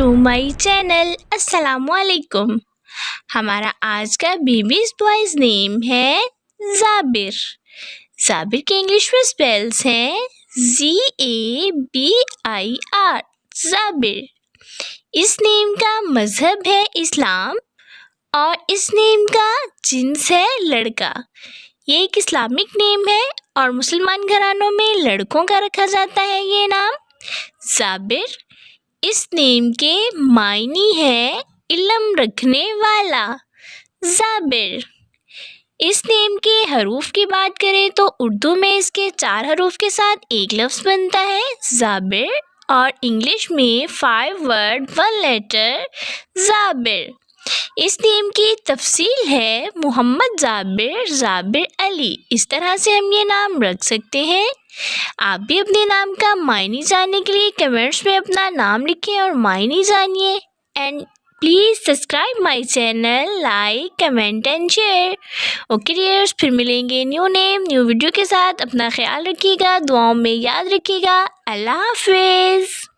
My channel. अस्सलामुअलैकुम। हमारा आज का बेबीज बॉयज नेम है ज़ाबिर। ज़ाबिर के इंग्लिश में स्पेल्स हैं ZABIR, ज़ाबिर। इस नेम का मज़हब है इस्लाम और इस नेम का जिन्स है लड़का। ये एक इस्लामिक नेम है और मुसलमान घरानों में लड़कों का रखा जाता है ये नाम ज़ाबिर। इस नेम के मायने है इल्म रखने वाला, ज़ाबिर। इस नेम के हरूफ की बात करें तो उर्दू में इसके 4 हरूफ के साथ एक लफ्ज़ बनता है ज़ाबिर और इंग्लिश में 5 वर्ड 1 लेटर ज़ाबिर। इस नेम की तफसील है मोहम्मद ज़ाबिर, ज़ाबिर अली। इस तरह से हम ये नाम रख सकते हैं। आप भी अपने नाम का मायने जानने के लिए कमेंट्स में अपना नाम लिखें और मायने जानिए। And please subscribe my channel, like, comment and share. Okay dears, फिर मिलेंगे न्यू नेम न्यू वीडियो के साथ। अपना ख्याल रखिएगा, दुआओं में याद रखिएगा। अल्लाह हाफिज़।